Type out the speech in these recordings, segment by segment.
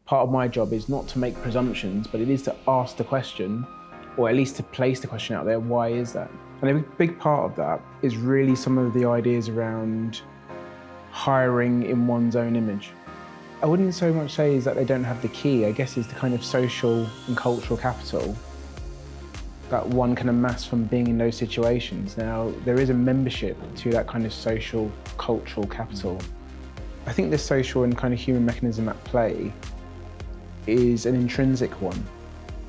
part of my job is not to make presumptions, but it is to ask the question, or at least to place the question out there, why is that? And a big part of that is really some of the ideas around hiring in one's own image. I wouldn't so much say is that they don't have the key, I guess it's the kind of social and cultural capital that one can amass from being in those situations. Now, there is a membership to that kind of social, cultural capital. I think the social and kind of human mechanism at play is an intrinsic one.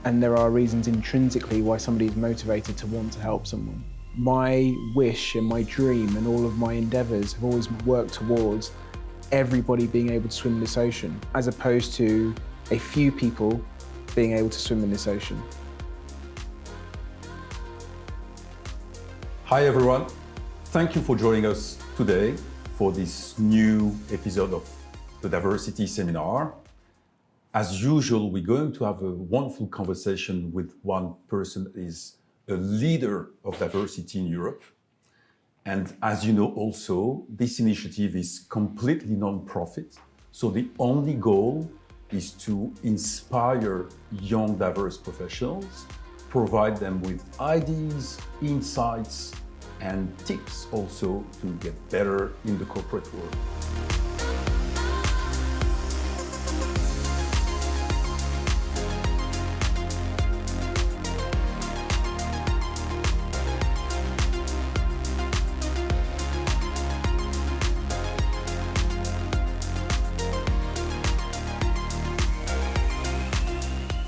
And there are reasons intrinsically why somebody is motivated to want to help someone. My wish and my dream and all of my endeavors have always worked towards everybody being able to swim in this ocean, as opposed to a few people being able to swim in this ocean. Hi everyone, thank you for joining us today for this new episode of the Diversity Seminar. As usual, we're going to have a wonderful conversation with one person who is a leader of diversity in Europe. And as you know also, this initiative is completely non-profit. So the only goal is to inspire young diverse professionals, provide them with ideas, insights, and tips also to get better in the corporate world.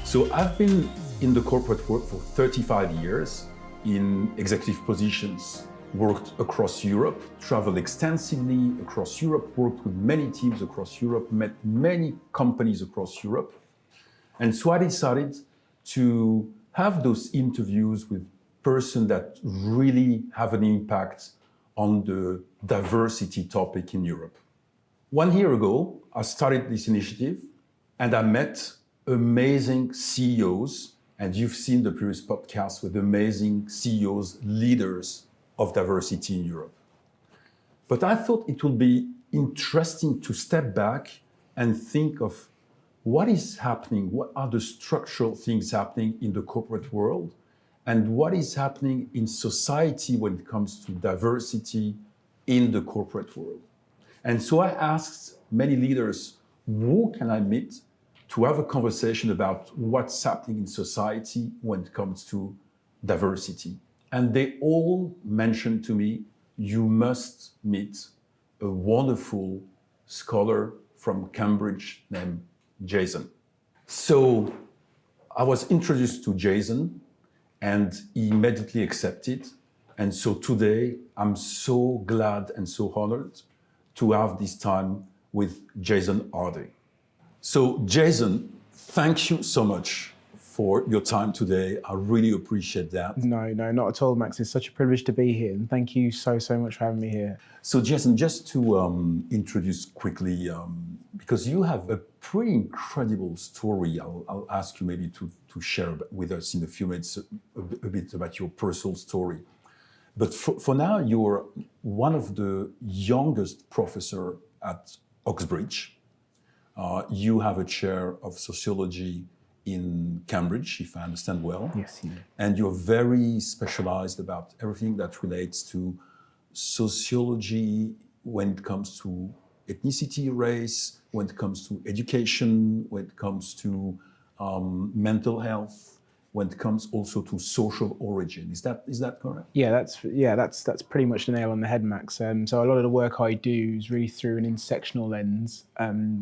So I've been in the corporate world for 35 years in executive positions, worked across Europe, traveled extensively across Europe, worked with many teams across Europe, met many companies across Europe. And so I decided to have those interviews with persons that really have an impact on the diversity topic in Europe. 1 year ago, I started this initiative and I met amazing CEOs, and you've seen the previous podcast with amazing CEOs, leaders of diversity in Europe. But I thought it would be interesting to step back and think of what is happening, what are the structural things happening in the corporate world, and what is happening in society when it comes to diversity in the corporate world. And so I asked many leaders, who can I meet to have a conversation about what's happening in society when it comes to diversity. And they all mentioned to me, you must meet a wonderful scholar from Cambridge named Jason. So I was introduced to Jason and he immediately accepted. And so today I'm so glad and so honored to have this time with Jason Arday. So Jason, thank you so much for your time today. I really appreciate that. No, not at all, Max. It's such a privilege to be here. And thank you so much for having me here. So Jason, just to introduce quickly, because you have a pretty incredible story, I'll ask you maybe to share with us in a few minutes a bit about your personal story. But for now, you're one of the youngest professor at Oxbridge. You have a chair of sociology in Cambridge, if I understand well. Yes, you do. And you're very specialized about everything that relates to sociology when it comes to ethnicity, race, when it comes to education, when it comes to mental health, when it comes also to social origin. Is that correct? Yeah, that's pretty much the nail on the head, Max. So a lot of the work I do is really through an intersectional lens,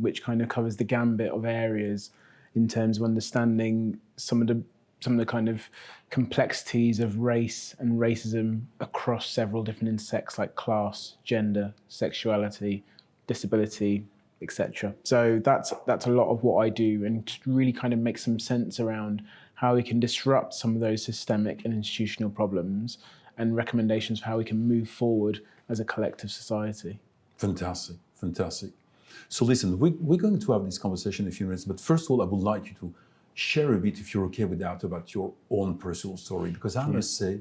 which kind of covers the gambit of areas in terms of understanding some of the kind of complexities of race and racism across several different intersects like class, gender, sexuality, disability, etc. So that's a lot of what I do, and to really kind of make some sense around how we can disrupt some of those systemic and institutional problems, and recommendations for how we can move forward as a collective society. Fantastic. So listen, we're going to have this conversation in a few minutes, but first of all, I would like you to share a bit, if you're okay with that, about your own personal story, because I must say,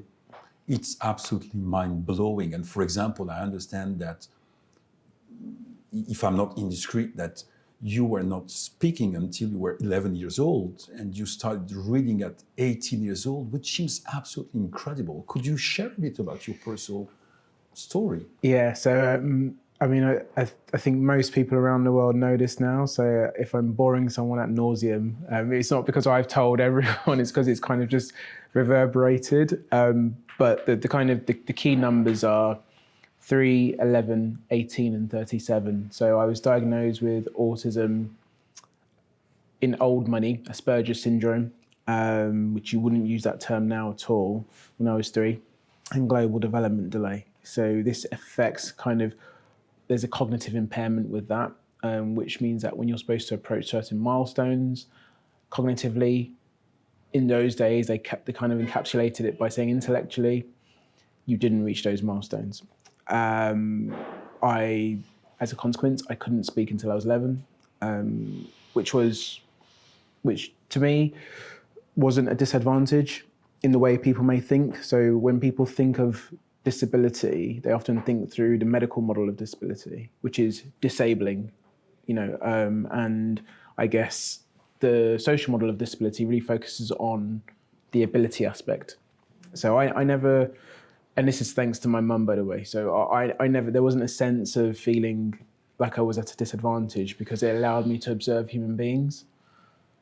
it's absolutely mind-blowing. And for example, I understand that, if I'm not indiscreet, that you were not speaking until you were 11 years old, and you started reading at 18 years old, which seems absolutely incredible. Could you share a bit about your personal story? Yeah, so I mean, I think most people around the world know this now. So if I'm boring someone ad nauseum, it's not because I've told everyone, it's because it's kind of just reverberated. But the key numbers are 3, 11, 18, and 37. So I was diagnosed with autism in old money, Asperger's syndrome, which you wouldn't use that term now at all, when I was 3, and global development delay. So this affects there's a cognitive impairment with that, which means that when you're supposed to approach certain milestones cognitively, in those days, they kind of encapsulated it by saying intellectually, you didn't reach those milestones. As a consequence, I couldn't speak until I was 11, which to me wasn't a disadvantage in the way people may think. So when people think of disability, they often think through the medical model of disability, which is disabling, and I guess the social model of disability really focuses on the ability aspect. So I never, and this is thanks to my mum, by the way, so I never, there wasn't a sense of feeling like I was at a disadvantage, because it allowed me to observe human beings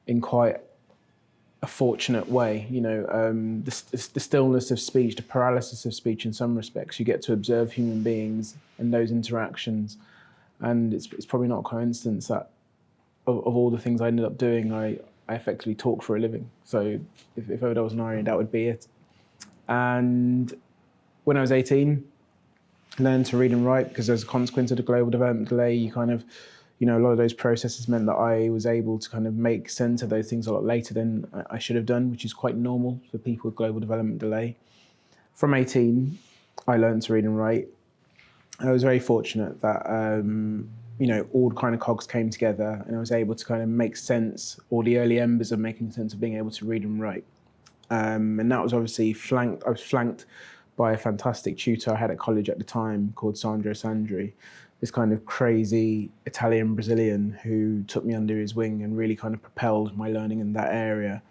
in quite a fortunate way. The stillness of speech, the paralysis of speech in some respects, you get to observe human beings and those interactions. And it's probably not a coincidence that of all the things I ended up doing, I effectively talk for a living. So if ever there was an irony, that would be it. And when I was 18, I learned to read and write, because as a consequence of the global development delay, a lot of those processes meant that I was able to kind of make sense of those things a lot later than I should have done, which is quite normal for people with global development delay. From 18, I learned to read and write. I was very fortunate that, all the kind of cogs came together, and I was able to kind of make sense, or the early embers of making sense of being able to read and write. And that was obviously I was flanked by a fantastic tutor I had at college at the time called Sandro Sandri, this kind of crazy Italian Brazilian who took me under his wing and really kind of propelled my learning in that area.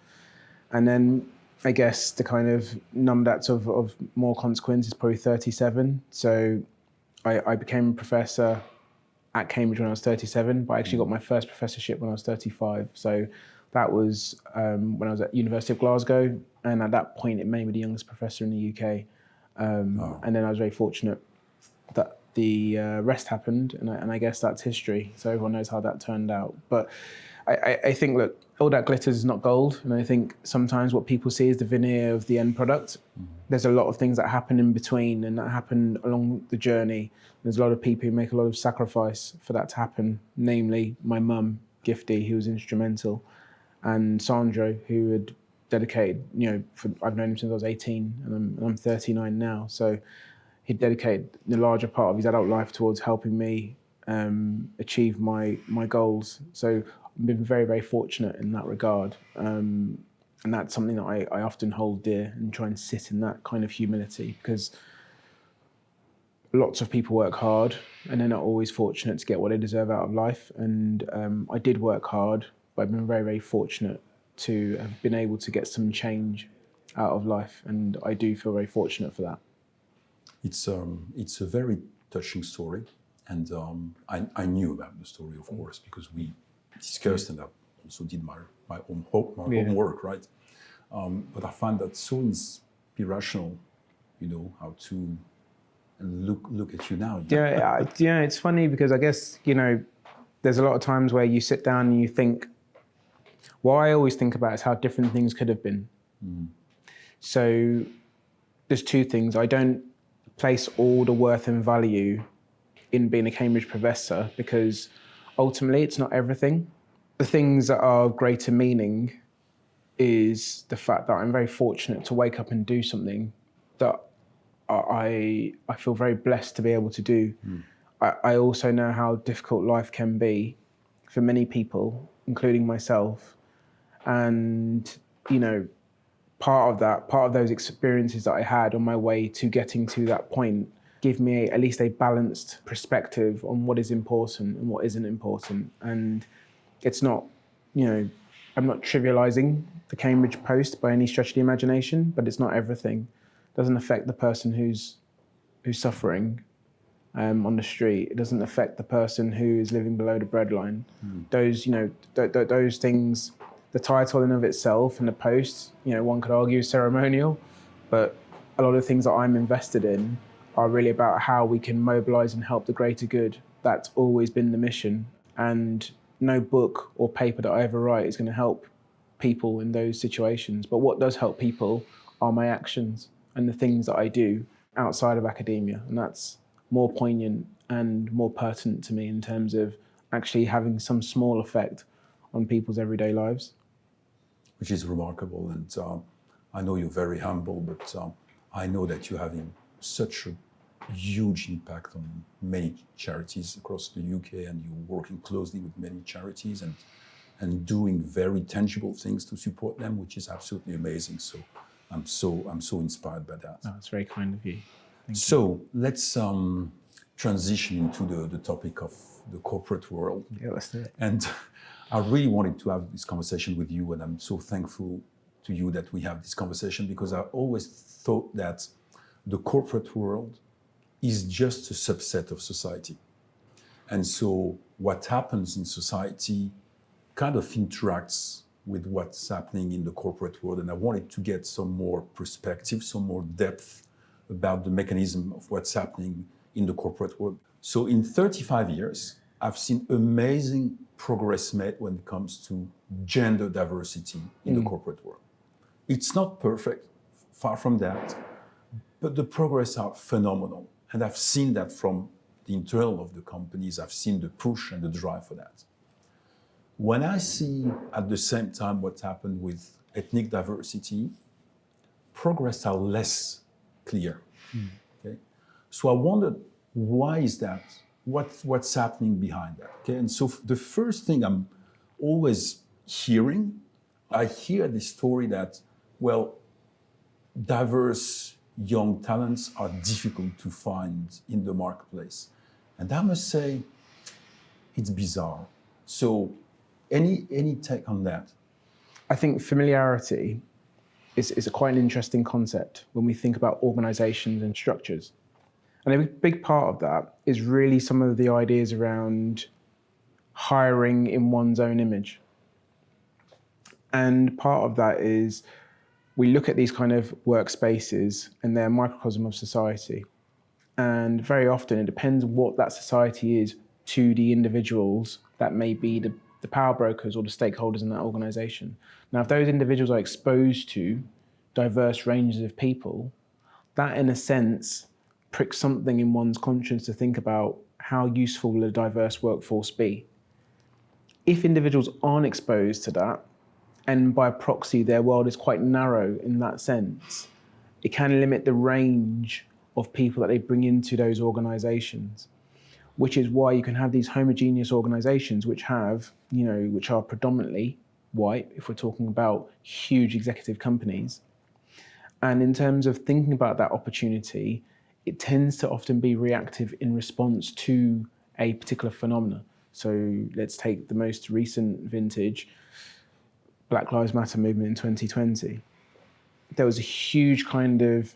And then I guess the kind of numbers of more consequence is probably 37. So I became a professor at Cambridge when I was 37, but I actually got my first professorship when I was 35. So that was when I was at University of Glasgow, and at that point it made me the youngest professor in the UK. And then I was very fortunate that the rest happened, and I guess that's history. So everyone knows how that turned out. But I think, look, all that glitters is not gold, and I think sometimes what people see is the veneer of the end product. There's a lot of things that happen in between, and that happen along the journey. There's a lot of people who make a lot of sacrifice for that to happen, namely my mum, Gifty, who was instrumental, and Sandro, who had dedicated, I've known him since I was 18, and I'm 39 now. So he'd dedicated the larger part of his adult life towards helping me achieve my goals. So I've been very, very fortunate in that regard. And that's something that I often hold dear, and try and sit in that kind of humility, because lots of people work hard and they're not always fortunate to get what they deserve out of life. And I did work hard, but I've been very, very fortunate to have been able to get some change out of life. And I do feel very fortunate for that. It's a very touching story. And I knew about the story, of course, because we discussed, and I also did my own homework, right? But I find that so inspirational, how to look at you now. Yeah, it's funny, because I guess, there's a lot of times where you sit down and you think, what I always think about is how different things could have been. So there's two things. I don't place all the worth and value in being a Cambridge professor, because ultimately it's not everything. The things that are of greater meaning is the fact that I'm very fortunate to wake up and do something that I feel very blessed to be able to do. I also know how difficult life can be for many people, including myself. And, part of those experiences that I had on my way to getting to that point give me at least a balanced perspective on what is important and what isn't important. And It's not, I'm not trivializing the Cambridge post by any stretch of the imagination, but it's not everything. It doesn't affect the person who's suffering on the street. It doesn't affect the person who is living below the breadline. Those, those things, the title in of itself and the post, one could argue is ceremonial, but a lot of things that I'm invested in are really about how we can mobilize and help the greater good. That's always been the mission. And no book or paper that I ever write is going to help people in those situations. But what does help people are my actions and the things that I do outside of academia. And that's more poignant and more pertinent to me in terms of actually having some small effect on people's everyday lives. Which is remarkable. And I know you're very humble, but I know that you're having such a huge impact on many charities across the UK, and you're working closely with many charities and doing very tangible things to support them, which is absolutely amazing. So I'm so inspired by that. Oh, that's very kind of you. Thank you. So let's transition into the topic of the corporate world. Yeah, let's do it. And I really wanted to have this conversation with you, and I'm so thankful to you that we have this conversation, because I always thought that the corporate world is just a subset of society. And so what happens in society kind of interacts with what's happening in the corporate world. And I wanted to get some more perspective, some more depth about the mechanism of what's happening in the corporate world. So in 35 years, I've seen amazing progress made when it comes to gender diversity in the corporate world. It's not perfect, far from that, but the progress are phenomenal. And I've seen that from the internal of the companies. I've seen the push and the drive for that. When I see at the same time what happened with ethnic diversity, progress are less clear. Okay? So I wondered, why is that? What's happening behind that? Okay? And so the first thing I'm always hearing, I hear the story that, well, diverse young talents are difficult to find in the marketplace. And I must say, it's bizarre. So any take on that? I think familiarity is quite an interesting concept when we think about organizations and structures. And a big part of that is really some of the ideas around hiring in one's own image. And part of that is we look at these kind of workspaces and they're a microcosm of society. And very often it depends on what that society is to the individuals that may be the power brokers or the stakeholders in that organization. Now, if those individuals are exposed to diverse ranges of people, that in a sense pricks something in one's conscience to think about how useful will a diverse workforce be. If individuals aren't exposed to that, and by proxy their world is quite narrow in that sense, it can limit the range of people that they bring into those organizations, which is why you can have these homogeneous organizations which have, which are predominantly white, if we're talking about huge executive companies. And in terms of thinking about that opportunity, it tends to often be reactive in response to a particular phenomena. So let's take the most recent vintage, Black Lives Matter movement in 2020. There was a huge kind of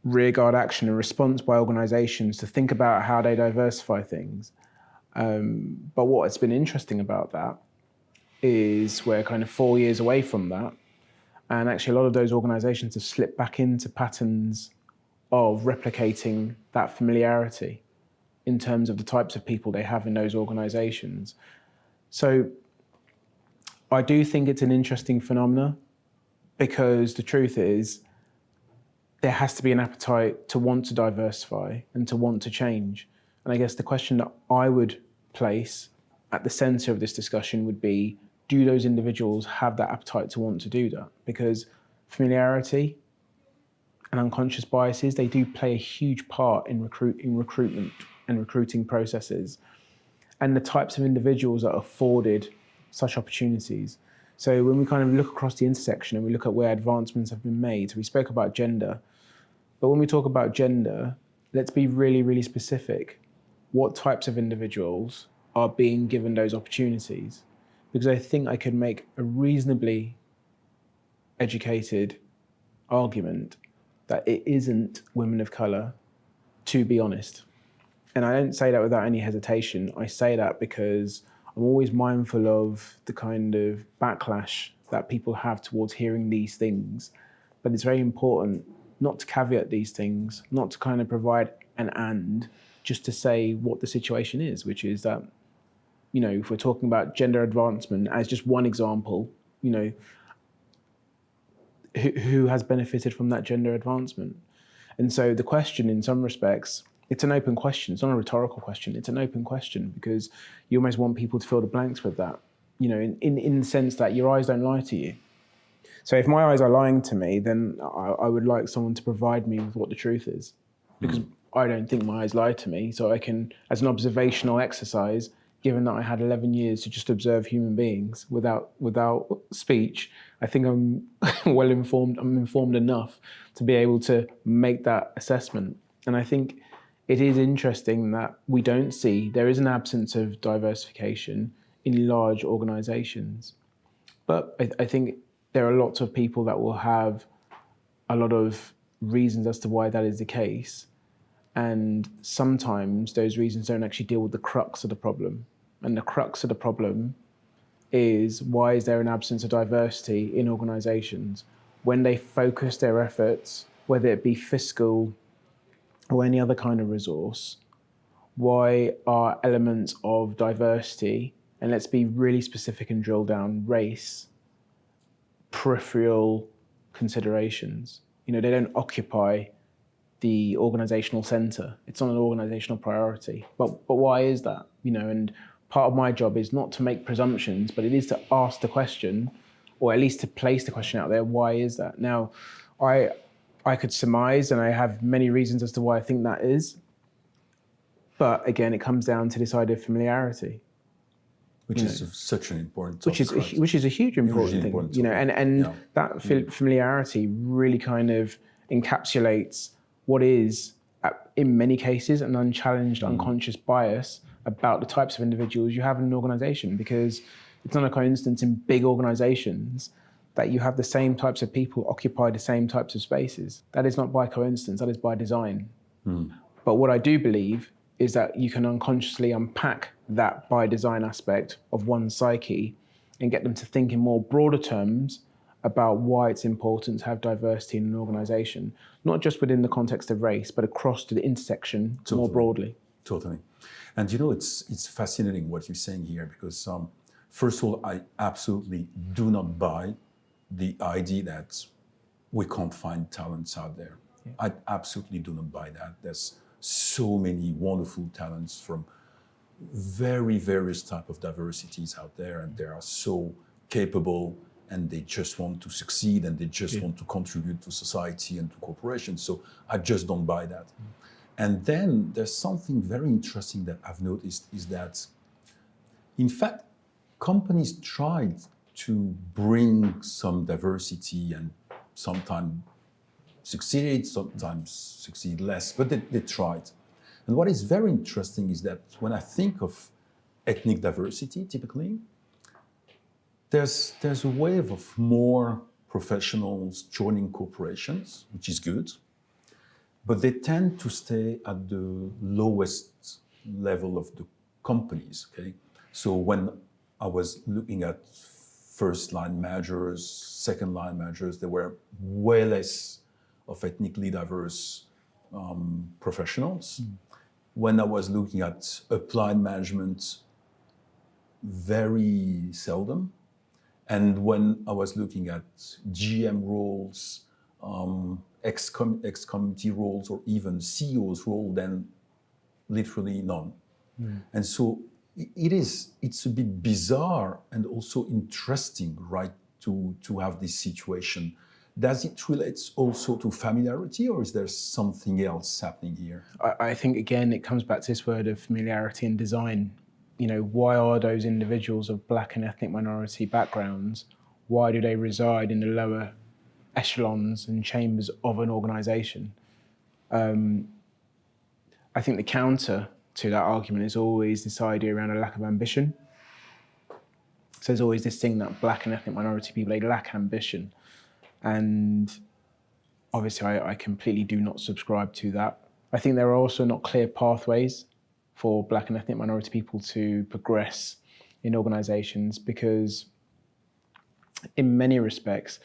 rearguard action and response by organizations to think about how they diversify things. But what's been interesting about that is we're kind of 4 years away from that. And actually a lot of those organizations have slipped back into patterns of replicating that familiarity in terms of the types of people they have in those organizations. So I do think it's an interesting phenomena, because the truth is there has to be an appetite to want to diversify and to want to change. And I guess the question that I would place at the center of this discussion would be, do those individuals have that appetite to want to do that? Because familiarity and unconscious biases, they do play a huge part in recruitment and recruiting processes, and the types of individuals that are afforded such opportunities. So when we kind of look across the intersection and we look at where advancements have been made, so we spoke about gender, but when we talk about gender, let's be really, really specific. What types of individuals are being given those opportunities, because I think I could make a reasonably educated argument that it isn't women of colour, to be honest. And I don't say that without any hesitation. I say that because I'm always mindful of the kind of backlash that people have towards hearing these things. But it's very important not to caveat these things, not to kind of provide an and, just to say what the situation is, which is that, you know, if we're talking about gender advancement as just one example, you know, who has benefited from that gender advancement? And so the question, in some respects, it's an open question. It's not a rhetorical question. It's an open question, because you almost want people to fill the blanks with that, you know, in the sense that your eyes don't lie to you. So if my eyes are lying to me, then I would like someone to provide me with what the truth is, because I don't think my eyes lie to me. So I can, as an observational exercise, given that I had 11 years to just observe human beings without speech, I think I'm well informed. I'm informed enough to be able to make that assessment. And I think it is interesting that we don't see, there is an absence of diversification in large organizations. But I think there are lots of people that will have a lot of reasons as to why that is the case. And sometimes those reasons don't actually deal with the crux of the problem. And the crux of the problem is, why is there an absence of diversity in organizations? When they focus their efforts, whether it be fiscal or any other kind of resource, why are elements of diversity, and let's be really specific and drill down, race, peripheral considerations? You know, they don't occupy the organizational center. It's not an organizational priority. But why is that? You know, and part of my job is not to make presumptions, but it is to ask the question, or at least to place the question out there, why is that? Now, I could surmise, and I have many reasons as to why I think that is. But again, it comes down to this idea of familiarity. Which is such an important topic. Which is a huge important thing. You know, and that familiarity really kind of encapsulates what is, in many cases, an unchallenged unconscious bias about the types of individuals you have in an organization, because it's not a coincidence in big organizations that you have the same types of people occupy the same types of spaces. That is not by coincidence, that is by design. But what I do believe is that you can unconsciously unpack that by design aspect of one's psyche and get them to think in more broader terms about why it's important to have diversity in an organization, not just within the context of race, but across to the intersection more broadly. Totally. And you know, it's fascinating what you're saying here, because first of all, I absolutely do not buy the idea that we can't find talents out there. Yeah. I absolutely do not buy that. There's so many wonderful talents from very various type of diversities out there, and they are so capable, and they just want to succeed, and they just want to contribute to society and to corporations. So I just don't buy that. And then there's something very interesting that I've noticed, is that, in fact, companies tried to bring some diversity, and sometimes succeed, sometimes succeed less, but they tried. And what is very interesting is that when I think of ethnic diversity, typically, there's a wave of more professionals joining corporations, which is good, but they tend to stay at the lowest level of the companies, okay? So when I was looking at first-line managers, second-line managers, there were way less of ethnically diverse professionals. When I was looking at applied management, very seldom. And when I was looking at GM roles, ex-committee roles, or even CEO's role, then literally none. And so it's a bit bizarre and also interesting, right, to have this situation. Does it relate also to familiarity, or is there something else happening here? I think, again, it comes back to this word of familiarity and design. You know, why are those individuals of Black and ethnic minority backgrounds, why do they reside in the lower echelons and chambers of an organization? I think the counter to that argument is always this idea around a lack of ambition. So there's always this thing that black and ethnic minority people, they lack ambition. And obviously I completely do not subscribe to that. I think there are also not clear pathways for black and ethnic minority people to progress in organisations, because in many respects,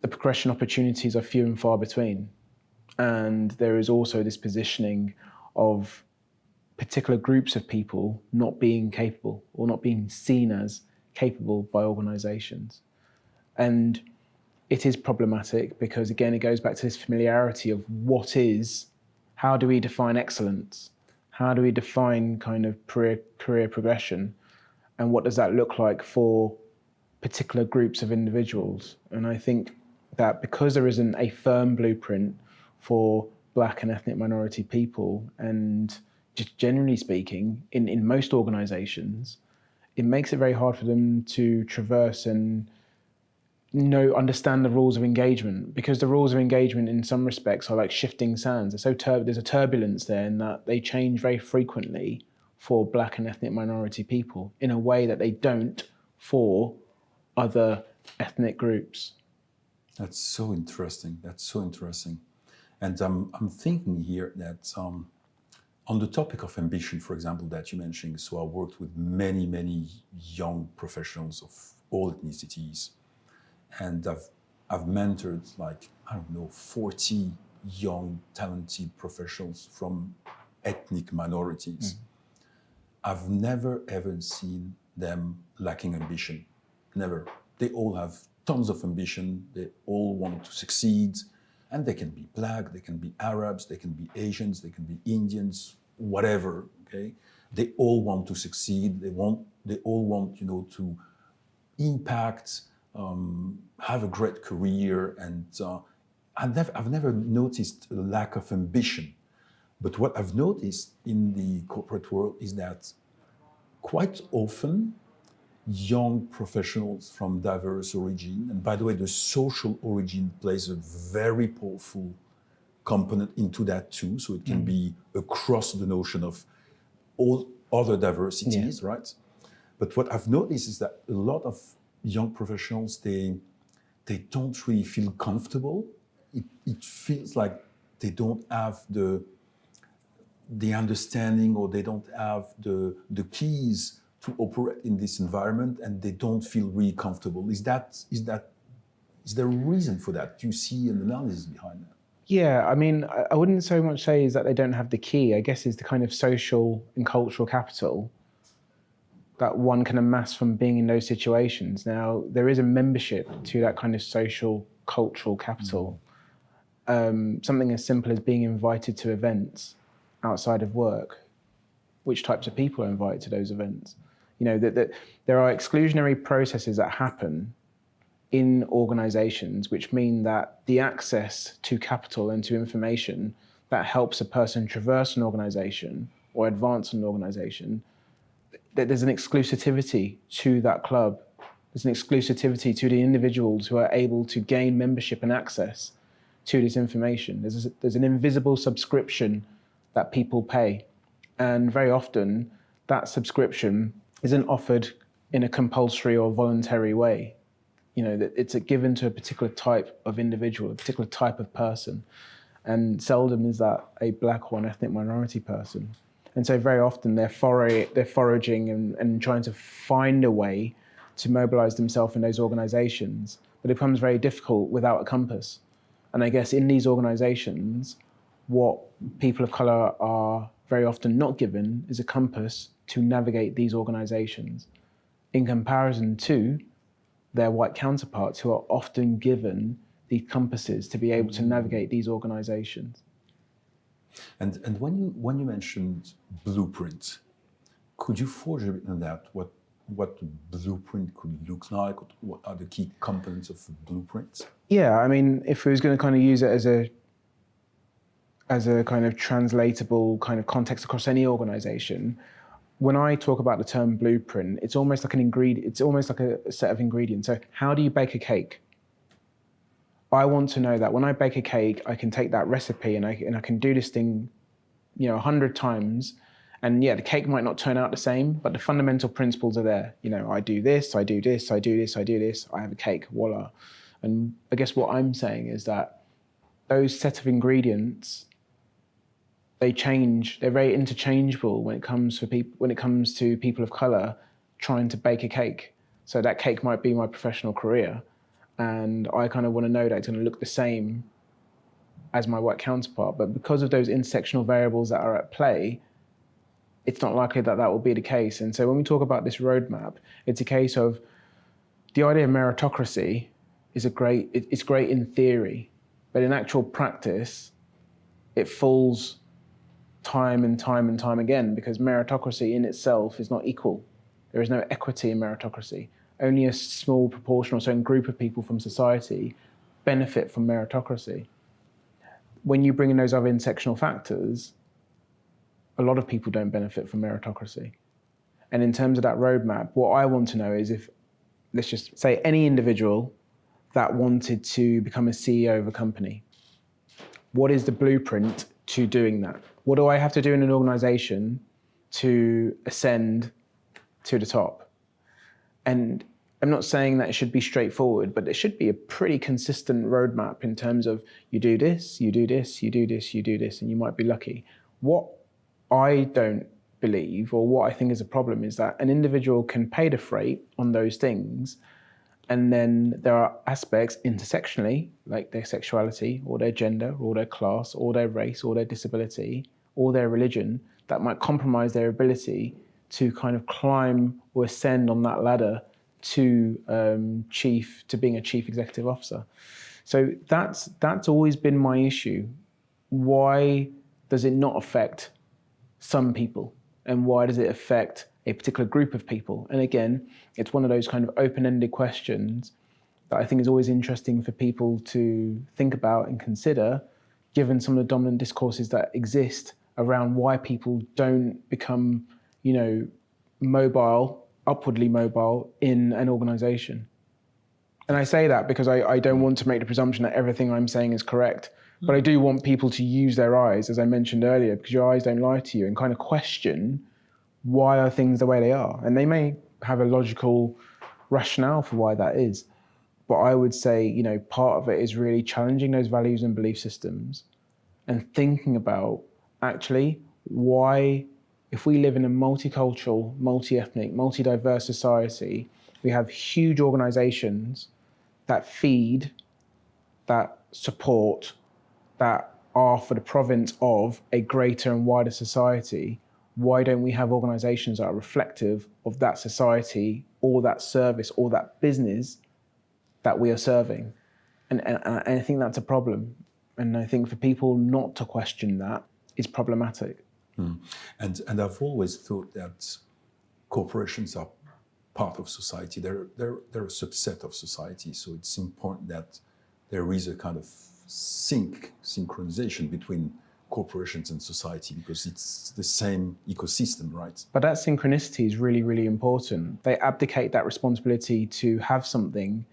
the progression opportunities are few and far between. And there is also this positioning of particular groups of people not being capable or not being seen as capable by organisations. And it is problematic because, again, it goes back to this familiarity of what is, how do we define excellence? How do we define kind of career progression? And what does that look like for particular groups of individuals? And I think that because there isn't a firm blueprint for black and ethnic minority people, and just generally speaking, in most organisations, it makes it very hard for them to traverse and understand the rules of engagement, because the rules of engagement in some respects are like shifting sands. There's a turbulence there in that they change very frequently for black and ethnic minority people in a way that they don't for other ethnic groups. That's so interesting. And I'm thinking here that on the topic of ambition, for example, that you mentioned, so I worked with many young professionals of all ethnicities. And I've mentored 40 young, talented professionals from ethnic minorities. I've never ever seen them lacking ambition. Never. They all have tons of ambition. They all want to succeed. And they can be black, they can be Arabs, they can be Asians, they can be Indians, whatever, okay? They all want to succeed. They all want, to impact, have a great career, and I've never noticed a lack of ambition. But what I've noticed in the corporate world is that quite often young professionals from diverse origin, and by the way, the social origin plays a very powerful component into that too, so it can be across the notion of all other diversities, right? But what I've noticed is that a lot of young professionals, they don't really feel comfortable. It feels like they don't have the understanding, or they don't have the keys to operate in this environment, and they don't feel really comfortable. Is there a reason for that? Do you see an analysis behind that? Yeah, I mean, I wouldn't so much say is that they don't have the key. I guess it's the kind of social and cultural capital that one can amass from being in those situations. Now, there is a membership to that kind of social, cultural capital. Something as simple as being invited to events outside of work. Which types of people are invited to those events? That there are exclusionary processes that happen in organizations, which mean that the access to capital and to information that helps a person traverse an organization or advance an organization, that there's an exclusivity to that club. There's an exclusivity to the individuals who are able to gain membership and access to this information. There's an invisible subscription that people pay. And very often that subscription isn't offered in a compulsory or voluntary way. That it's given to a particular type of individual, a particular type of person. And seldom is that a black or an ethnic minority person. And so very often they're foraging and trying to find a way to mobilize themselves in those organizations. But it becomes very difficult without a compass. And I guess in these organizations, what people of color are very often not given is a compass to navigate these organizations, in comparison to their white counterparts who are often given the compasses to be able to navigate these organizations. And when you mentioned blueprint, could you forge a bit on that? What the blueprint could look like? What are the key components of the blueprint? Yeah, I mean, if we was going to kind of use it as a kind of translatable kind of context across any organization, when I talk about the term blueprint, it's almost like an ingredient. It's almost like a set of ingredients. So how do you bake a cake? I want to know that when I bake a cake, I can take that recipe and I can do this thing, 100 times, And yeah, the cake might not turn out the same, but the fundamental principles are there. You know, I do this, I do this, I do this, I do this, I have a cake, voila. And I guess what I'm saying is that those set of ingredients, they change, they're very interchangeable when it comes to people of color trying to bake a cake. So that cake might be my professional career. And I kind of want to know that it's going to look the same as my white counterpart. But because of those intersectional variables that are at play, it's not likely that that will be the case. And so when we talk about this roadmap, it's a case of the idea of meritocracy is it's great in theory, but in actual practice, it falls time and time and time again, because meritocracy in itself is not equal. There is no equity in meritocracy. Only a small proportion or certain group of people from society benefit from meritocracy. When you bring in those other intersectional factors, a lot of people don't benefit from meritocracy. And in terms of that roadmap, what I want to know is if, let's just say, any individual that wanted to become a CEO of a company, what is the blueprint to doing that? What do I have to do in an organization to ascend to the top? And I'm not saying that it should be straightforward, but there should be a pretty consistent roadmap in terms of you do this, you do this, you do this, you do this, and you might be lucky. What I don't believe, or what I think is a problem, is that an individual can pay the freight on those things, and then there are aspects intersectionally, like their sexuality, or their gender, or their class, or their race, or their disability, or their religion, that might compromise their ability to kind of climb or ascend on that ladder to being a chief executive officer. So that's always been my issue. Why does it not affect some people? And why does it affect a particular group of people? And again, it's one of those kind of open-ended questions that I think is always interesting for people to think about and consider, given some of the dominant discourses that exist around why people don't become, upwardly mobile in an organization. And I say that because I don't want to make the presumption that everything I'm saying is correct, but I do want people to use their eyes, as I mentioned earlier, because your eyes don't lie to you, and kind of question why are things the way they are. And they may have a logical rationale for why that is. But I would say, part of it is really challenging those values and belief systems and thinking about actually why, if we live in a multicultural, multi-ethnic, multi-diverse society, we have huge organizations that feed, that support, that are for the province of a greater and wider society. Why don't we have organizations that are reflective of that society or that service or that business that we are serving? And I think that's a problem. And I think for people not to question that is problematic. And I've always thought that corporations are part of society. They're a subset of society. So it's important that there is a kind of synchronization between corporations and society, because it's the same ecosystem, right? But that synchronicity is really, really important. They abdicate that responsibility to have something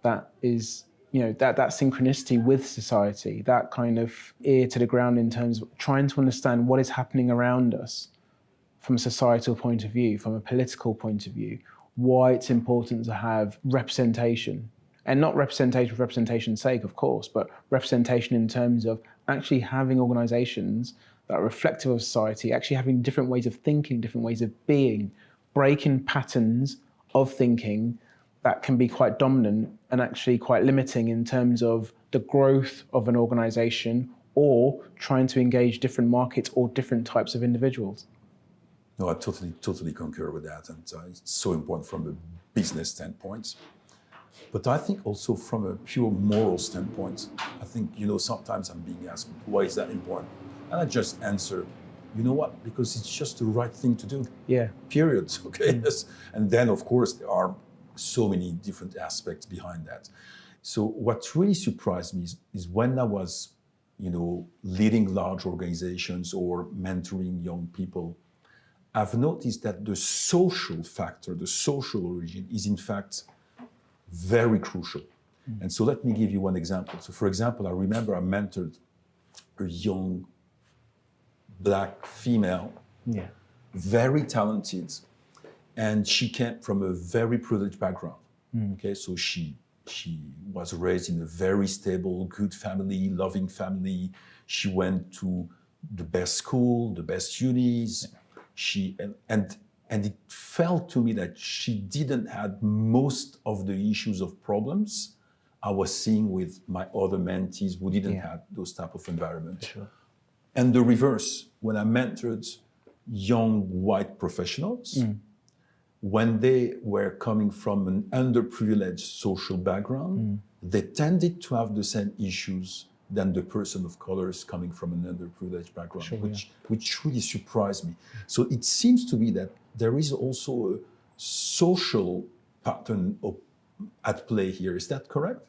that is, that synchronicity with society, that kind of ear to the ground in terms of trying to understand what is happening around us from a societal point of view, from a political point of view, why it's important to have representation. And not representation for representation's sake, of course, but representation in terms of actually having organizations that are reflective of society, actually having different ways of thinking, different ways of being, breaking patterns of thinking that can be quite dominant and actually quite limiting in terms of the growth of an organization or trying to engage different markets or different types of individuals. No, I totally concur with that. And it's so important from a business standpoint. But I think also from a pure moral standpoint, I think, sometimes I'm being asked, why is that important? And I just answer, you know what? Because it's just the right thing to do. Yeah. Period. Okay. Yes. And then, of course, there are so many different aspects behind that. So what really surprised me is when I was, leading large organizations or mentoring young people, I've noticed that the social factor, the social origin is in fact very crucial. And so let me give you one example. So for example, I remember I mentored a young Black female very talented, and she came from a very privileged background. Okay, so she was raised in a very stable, good family, loving family. She went to the best school, the best unis. And it felt to me that she didn't have most of the issues of problems I was seeing with my other mentees who didn't have those type of environment. Sure. And the reverse, when I mentored young white professionals, when they were coming from an underprivileged social background, they tended to have the same issues than the person of colors coming from an underprivileged background, which really surprised me. So it seems to me that there is also a social pattern at play here. Is that correct?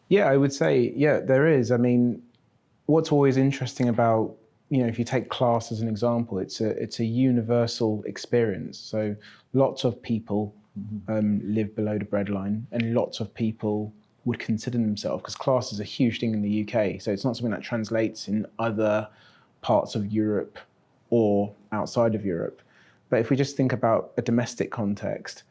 Yeah, I would say, there is. I mean, what's always interesting about, if you take class as an example, it's a universal experience. So lots of people live below the breadline, and lots of people would consider themselves, because class is a huge thing in the UK. So it's not something that translates in other parts of Europe or outside of Europe. But if we just think about a domestic context,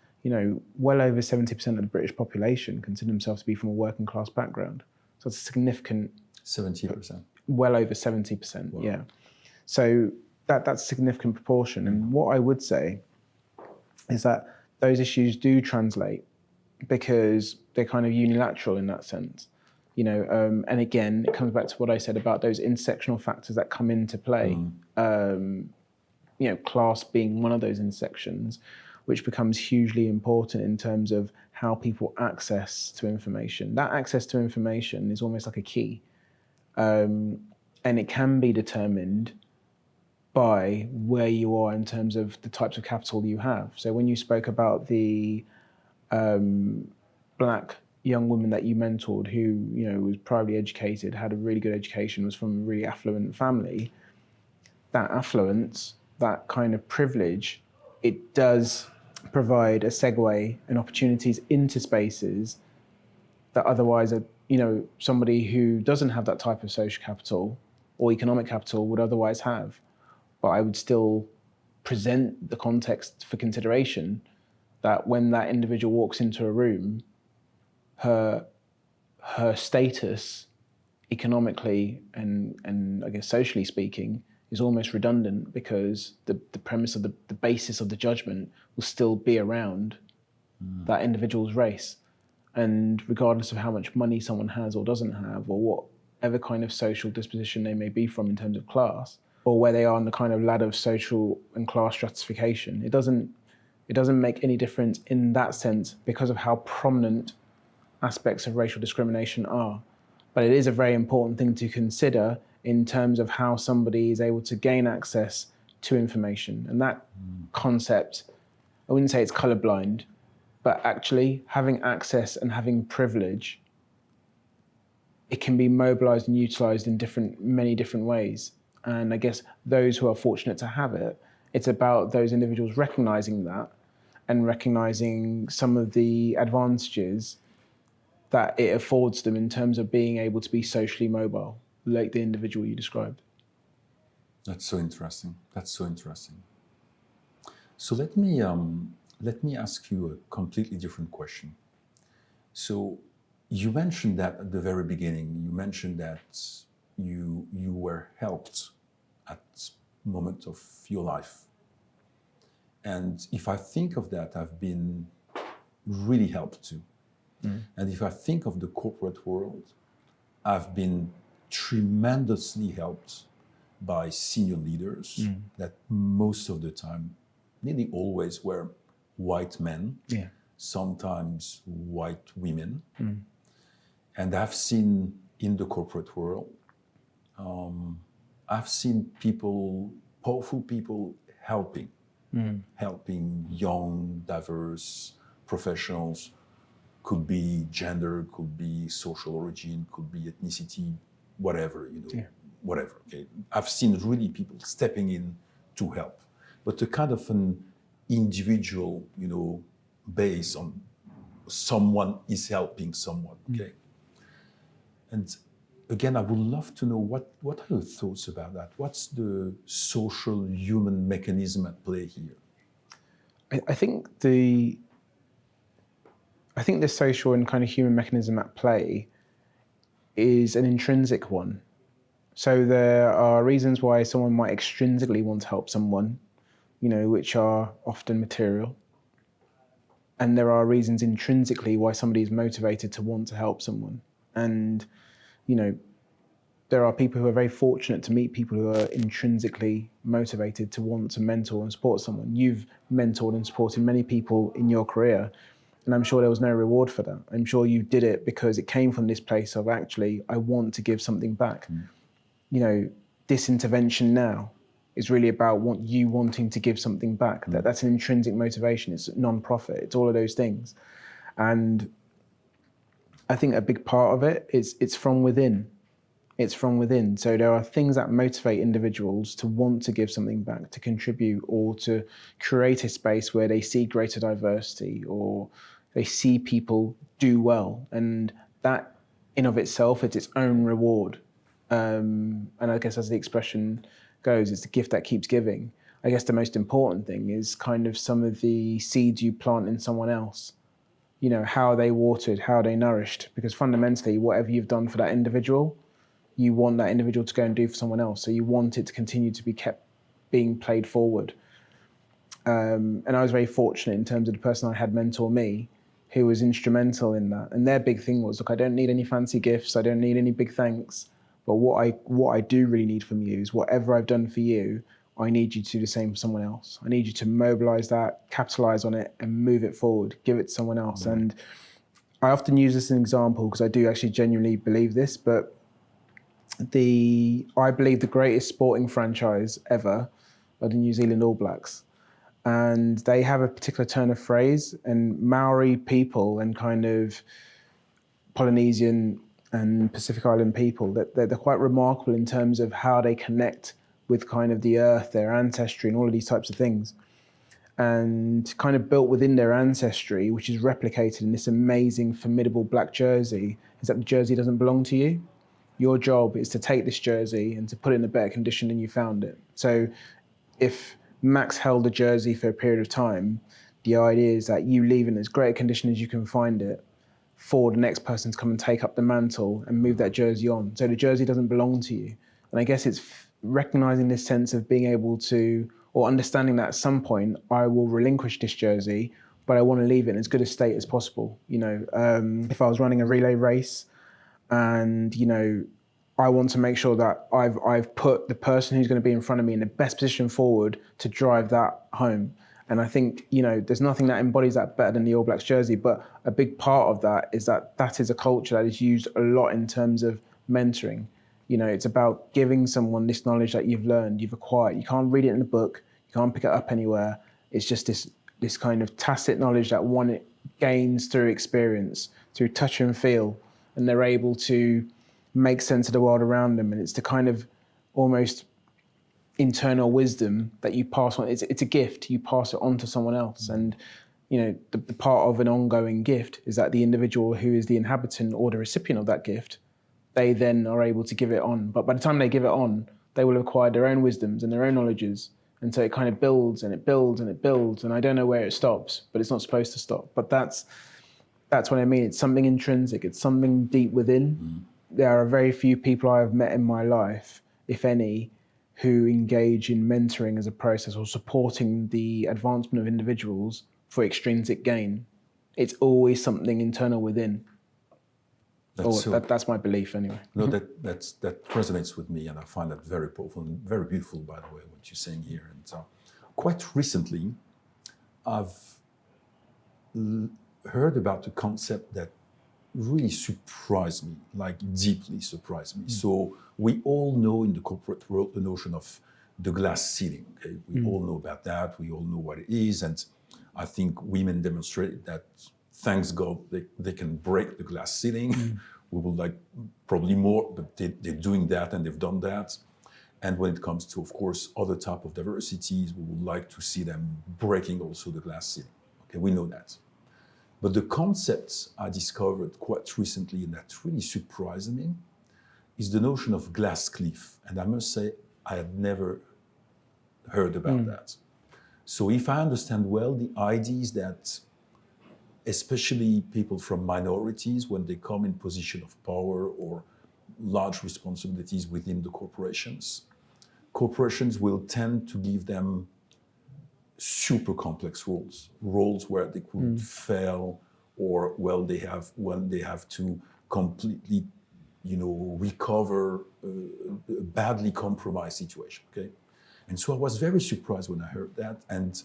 well over 70% of the British population consider themselves to be from a working class background. So it's a significant... 70%. Well over 70%, wow. Yeah. So that's a significant proportion. And what I would say is that those issues do translate, because they're kind of unilateral in that sense. And again, it comes back to what I said about those intersectional factors that come into play. Class being one of those intersections, which becomes hugely important in terms of how people access to information. That access to information is almost like a key. And it can be determined by where you are in terms of the types of capital you have. So when you spoke about the black young woman that you mentored who, was privately educated, had a really good education, was from a really affluent family, that affluence, that kind of privilege, it does provide a segue and opportunities into spaces that otherwise somebody who doesn't have that type of social capital or economic capital would otherwise have. But I would still present the context for consideration that when that individual walks into a room, her status economically and I guess socially speaking is almost redundant, because the premise of the basis of the judgment will still be around that individual's race. And regardless of how much money someone has or doesn't have, or whatever kind of social disposition they may be from in terms of class, or where they are on the kind of ladder of social and class stratification, it doesn't make any difference in that sense, because of how prominent aspects of racial discrimination are. But it is a very important thing to consider in terms of how somebody is able to gain access to information. And that concept, I wouldn't say it's colorblind, but actually having access and having privilege, it can be mobilized and utilized in many different ways. And I guess those who are fortunate to have it, it's about those individuals recognizing that and recognizing some of the advantages that it affords them in terms of being able to be socially mobile, like the individual you described. That's so interesting. So let me ask you a completely different question. So you mentioned that at the very beginning, you mentioned that you were helped at moment of your life. And if I think of that, I've been really helped too. And if I think of the corporate world, I've been tremendously helped by senior leaders that most of the time, nearly always were white men, sometimes white women. And I've seen in the corporate world, I've seen people, powerful people helping young, diverse professionals. Could be gender, could be social origin, could be ethnicity, whatever, whatever. Okay, I've seen really people stepping in to help, but a kind of an individual, base on someone is helping someone. Okay, and again, I would love to know what are your thoughts about that? What's the social human mechanism at play here? I think the social and kind of human mechanism at play is an intrinsic one. So there are reasons why someone might extrinsically want to help someone, which are often material. And there are reasons intrinsically why somebody is motivated to want to help someone. And, there are people who are very fortunate to meet people who are intrinsically motivated to want to mentor and support someone. You've mentored and supported many people in your career, and I'm sure there was no reward for that. I'm sure you did it because it came from this place of actually, I want to give something back. This intervention now is really about you wanting to give something back. That's an intrinsic motivation. It's non-profit. It's all of those things. And I think a big part of it is it's from within. It's from within. So there are things that motivate individuals to want to give something back, to contribute, or to create a space where they see greater diversity or they see people do well. And that in of itself, it's its own reward. And I guess as the expression goes, it's the gift that keeps giving. I guess the most important thing is kind of some of the seeds you plant in someone else. How are they watered, how are they nourished? Because fundamentally, whatever you've done for that individual, you want that individual to go and do for someone else. So you want it to continue to be kept being played forward. And I was very fortunate in terms of the person I had mentor me, who was instrumental in that. And their big thing was, look, I don't need any fancy gifts. I don't need any big thanks. But what I do really need from you is whatever I've done for you, I need you to do the same for someone else. I need you to mobilize that, capitalize on it, and move it forward, give it to someone else. Mm-hmm. And I often use this as an example because I do actually genuinely believe this, but I believe the greatest sporting franchise ever are the New Zealand All Blacks. And they have a particular turn of phrase, and Maori people and kind of Polynesian and Pacific Island people, that they're quite remarkable in terms of how they connect with kind of the earth, their ancestry, and all of these types of things. And kind of built within their ancestry, which is replicated in this amazing, formidable black jersey, is that the jersey doesn't belong to you. Your job is to take this jersey and to put it in a better condition than you found it. So if Max held a jersey for a period of time, the idea is that you leave it in as great a condition as you can find it for the next person to come and take up the mantle and move that jersey on. So the jersey doesn't belong to you. And I guess it's recognizing this sense of being able to, or understanding that at some point, I will relinquish this jersey, but I want to leave it in as good a state as possible. If I was running a relay race, and I want to make sure that I've put the person who's going to be in front of me in the best position forward to drive that home. And I think there's nothing that embodies that better than the All Blacks jersey. But a big part of that is that is a culture that is used a lot in terms of mentoring. It's about giving someone this knowledge that you've learned, you've acquired. You can't read it in a book, you can't pick it up anywhere. It's just this kind of tacit knowledge that one gains through experience, through touch and feel. And they're able to make sense of the world around them. And it's the kind of almost internal wisdom that you pass on. It's a gift, you pass it on to someone else. And, the part of an ongoing gift is that the individual who is the inhabitant or the recipient of that gift, they then are able to give it on. But by the time they give it on, they will have acquired their own wisdoms and their own knowledges. And so it kind of builds and it builds and it builds. And I don't know where it stops, but it's not supposed to stop. But that's what I mean. It's something intrinsic. It's something deep within. Mm. There are very few people I have met in my life, if any, who engage in mentoring as a process or supporting the advancement of individuals for extrinsic gain. It's always something internal within. That's my belief anyway. No, that resonates with me, and I find that very powerful and very beautiful, by the way, what you're saying here. And so, quite recently, I've heard about a concept that really surprised me, like deeply surprised me. Mm. So we all know in the corporate world the notion of the glass ceiling. Okay, we all know about that. We all know what it is, and I think women demonstrated that. Thanks God they can break the glass ceiling. Mm. We would like probably more, but they're doing that and they've done that. And when it comes to, of course, other type of diversities, we would like to see them breaking also the glass ceiling. Okay, we know that. But the concepts I discovered quite recently and that really surprised me is the notion of glass cliff. And I must say, I had never heard about that. So if I understand well, the idea is that especially people from minorities, when they come in position of power or large responsibilities within the corporations will tend to give them super complex roles where they could fail, or they have to completely, recover a badly compromised situation. Okay, and so I was very surprised when I heard that, and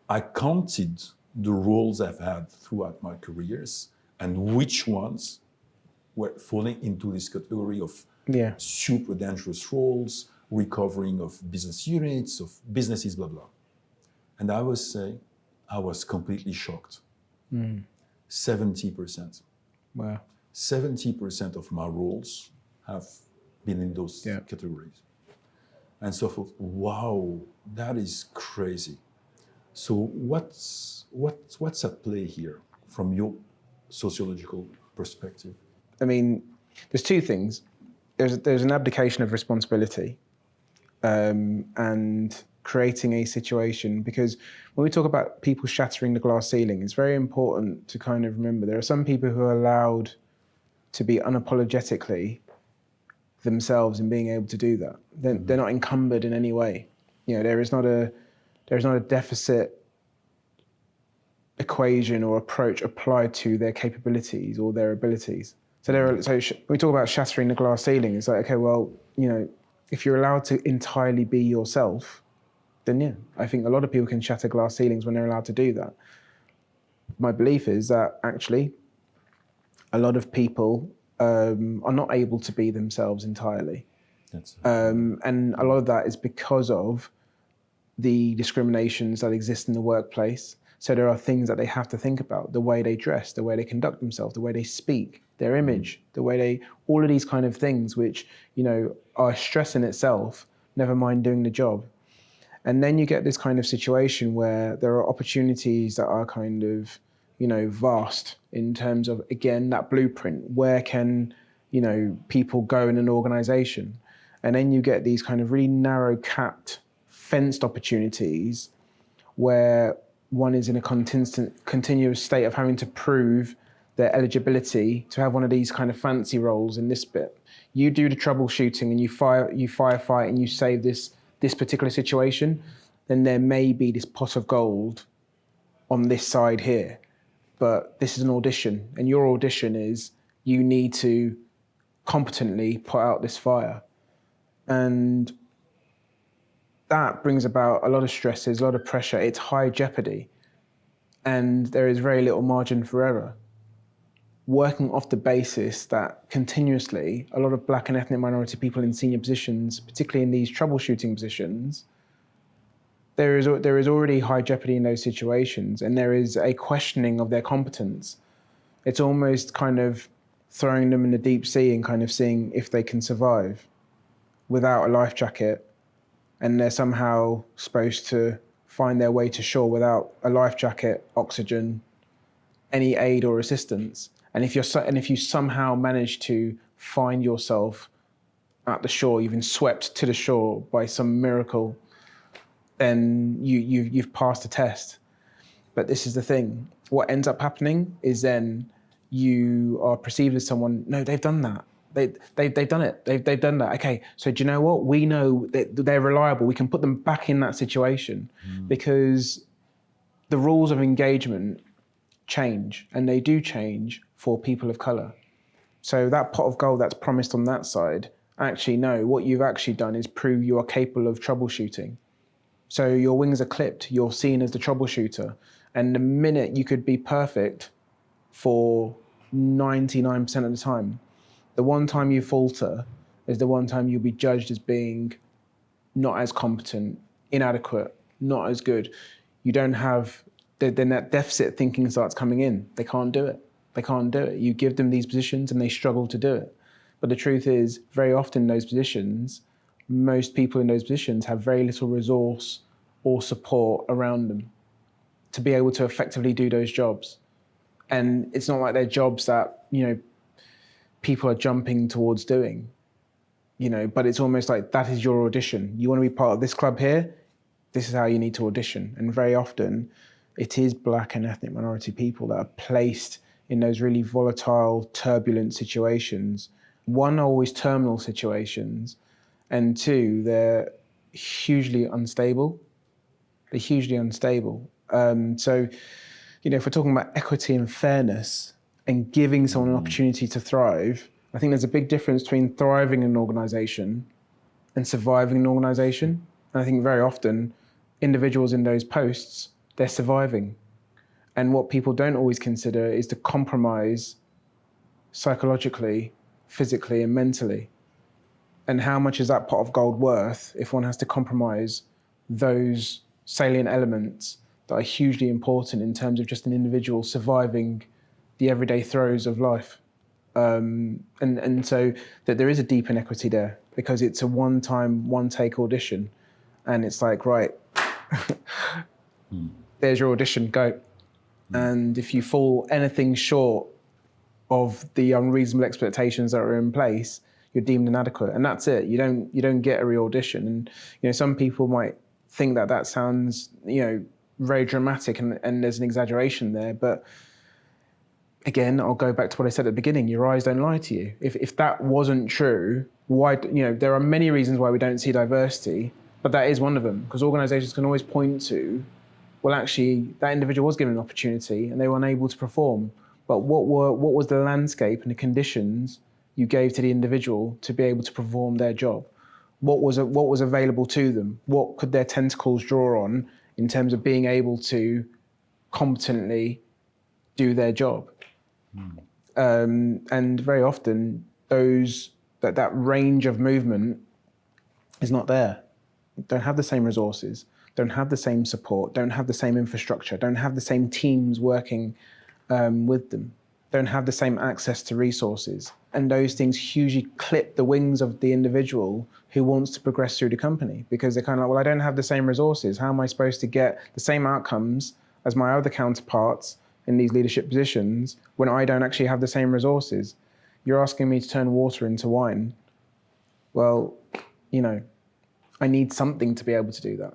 I counted the roles I've had throughout my careers and which ones were falling into this category of super dangerous roles, recovering of business units, of businesses, blah, blah. And I would say I was completely shocked. 70%. Wow. 70% of my roles have been in those categories. And so I thought, wow, that is crazy. So what's at play here from your sociological perspective? I mean, there's two things. There's an abdication of responsibility and creating a situation, because when we talk about people shattering the glass ceiling, it's very important to kind of remember there are some people who are allowed to be unapologetically themselves in being able to do that. They're not encumbered in any way. There is not a deficit equation or approach applied to their capabilities or their abilities. So when we talk about shattering the glass ceiling, it's like, okay, well, if you're allowed to entirely be yourself, then I think a lot of people can shatter glass ceilings when they're allowed to do that. My belief is that actually a lot of people are not able to be themselves entirely. And a lot of that is because of the discriminations that exist in the workplace. So there are things that they have to think about: the way they dress, the way they conduct themselves, the way they speak, their image, the way all of these kind of things, which, are stress in itself, never mind doing the job. And then you get this kind of situation where there are opportunities that are kind of, vast in terms of, again, that blueprint. Where can, people go in an organization? And then you get these kind of really narrow capped, fenced opportunities where one is in a continuous state of having to prove their eligibility to have one of these kind of fancy roles in this bit. You do the troubleshooting and you firefight and you save this particular situation, then there may be this pot of gold on this side here. But this is an audition, and your audition is you need to competently put out this fire. And that brings about a lot of stresses, a lot of pressure. It's high jeopardy, and there is very little margin for error. Working off the basis that continuously a lot of black and ethnic minority people in senior positions, particularly in these troubleshooting positions, there is already high jeopardy in those situations, and there is a questioning of their competence. It's almost kind of throwing them in the deep sea and kind of seeing if they can survive without a life jacket, and they're somehow supposed to find their way to shore without a life jacket, oxygen, any aid or assistance. And if you somehow manage to find yourself at the shore, you've been swept to the shore by some miracle, then you've passed the test. But this is the thing. What ends up happening is then you are perceived as someone, no, they've done that. They've done it. They've done that. Okay, so do you know what? We know that they're reliable. We can put them back in that situation because the rules of engagement change, and they do change for people of colour. So that pot of gold that's promised on that side, actually, no, what you've actually done is prove you are capable of troubleshooting. So your wings are clipped, you're seen as the troubleshooter. And the minute you could be perfect for 99% of the time, the one time you falter is the one time you'll be judged as being not as competent, inadequate, not as good. You don't have, then that deficit thinking starts coming in. They can't do it. They can't do it. You give them these positions and they struggle to do it. But the truth is, very often in those positions, most people in those positions have very little resource or support around them to be able to effectively do those jobs. And it's not like they're jobs that, people are jumping towards doing. but it's almost like that is your audition. You want to be part of this club here, this is how you need to audition. And very often it is Black and ethnic minority people that are placed in those really volatile, turbulent situations. One, always terminal situations, and two, they're hugely unstable. They're hugely unstable. So, if we're talking about equity and fairness and giving someone an opportunity to thrive, I think there's a big difference between thriving in an organization and surviving in an organization. And I think very often individuals in those posts, they're surviving. And what people don't always consider is the compromise psychologically, physically, and mentally. And how much is that pot of gold worth if one has to compromise those salient elements that are hugely important in terms of just an individual surviving the everyday throes of life. And so that there is a deep inequity there because it's a one-time, one-take audition. And it's like, right, there's your audition, go. And if you fall anything short of the unreasonable expectations that are in place, you're deemed inadequate. And that's it. You don't get a re-audition. And some people might think that sounds, very dramatic and there's an exaggeration there. But again, I'll go back to what I said at the beginning, your eyes don't lie to you. If that wasn't true, why, there are many reasons why we don't see diversity, but that is one of them, because organizations can always point to, well, actually, that individual was given an opportunity and they were unable to perform. But what was the landscape and the conditions you gave to the individual to be able to perform their job? What was available to them? What could their tentacles draw on in terms of being able to competently do their job? And very often that range of movement is not there. Don't have the same resources, don't have the same support, don't have the same infrastructure, don't have the same teams working with them, don't have the same access to resources. And those things hugely clip the wings of the individual who wants to progress through the company, because they're kind of like, well, I don't have the same resources. How am I supposed to get the same outcomes as my other counterparts in these leadership positions when I don't actually have the same resources? You're asking me to turn water into wine. Well, I need something to be able to do that.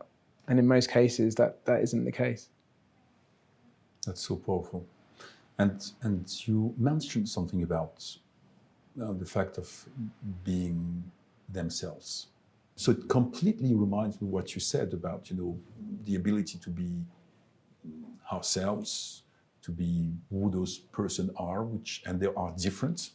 And in most cases, that isn't the case. That's so powerful. And you mentioned something about the fact of being themselves. So it completely reminds me what you said about, the ability to be ourselves, to be who those persons are, and they are different,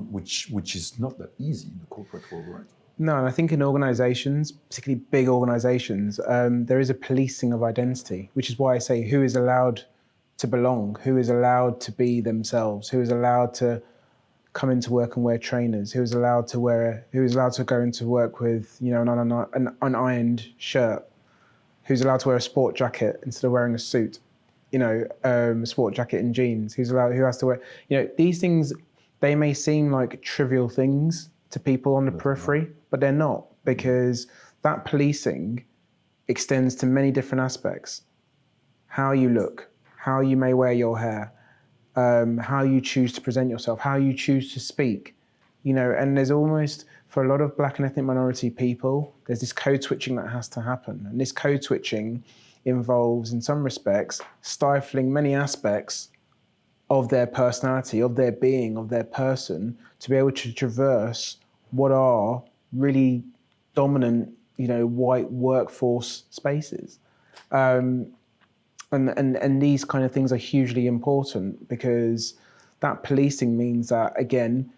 which is not that easy in the corporate world, right? No, and I think in organizations, particularly big organizations, there is a policing of identity, which is why I say who is allowed to belong, who is allowed to be themselves, who is allowed to come into work and wear trainers, who is allowed to go into work with, an unironed shirt, who's allowed to wear a sport jacket instead of wearing a suit, a sport jacket and jeans, who has to wear, these things, they may seem like trivial things to people on the periphery, but they're not, because that policing extends to many different aspects. How you look, how you may wear your hair, how you choose to present yourself, how you choose to speak, and there's almost, for a lot of Black and ethnic minority people, there's this code switching that has to happen. And this code switching involves, in some respects, stifling many aspects of their personality, of their being, of their person, to be able to traverse what are really dominant, white workforce spaces. And these kind of things are hugely important, because that policing means that, again,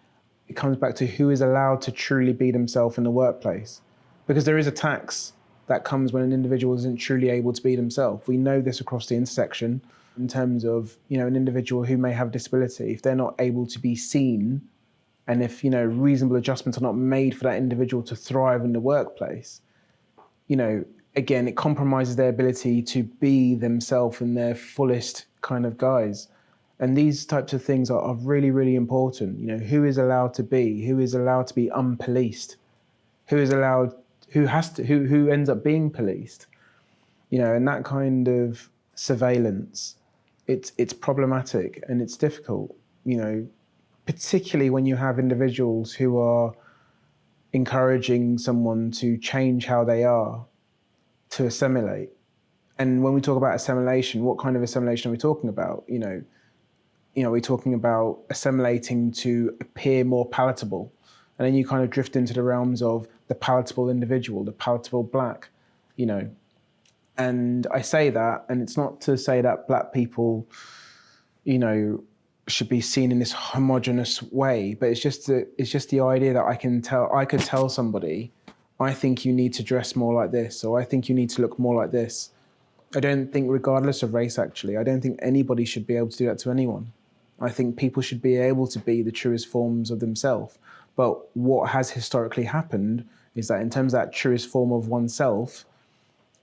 it comes back to who is allowed to truly be themselves in the workplace. Because there is a tax that comes when an individual isn't truly able to be themselves. We know this across the intersection in terms of, an individual who may have a disability, if they're not able to be seen, and if, reasonable adjustments are not made for that individual to thrive in the workplace, again, it compromises their ability to be themselves in their fullest kind of guise. And these types of things are really, really important. Who is allowed to be? Who is allowed to be unpoliced? Who ends up being policed? And that kind of surveillance, it's problematic and it's difficult, particularly when you have individuals who are encouraging someone to change how they are to assimilate. And when we talk about assimilation, what kind of assimilation are we talking about? We're talking about assimilating to appear more palatable. And then you kind of drift into the realms of the palatable individual, the palatable black, And I say that, and it's not to say that black people, should be seen in this homogenous way, but it's just the idea that I could tell somebody, I think you need to dress more like this, or I think you need to look more like this. I don't think, regardless of race, actually, I don't think anybody should be able to do that to anyone. I think people should be able to be the truest forms of themselves. But what has historically happened is that in terms of that truest form of oneself,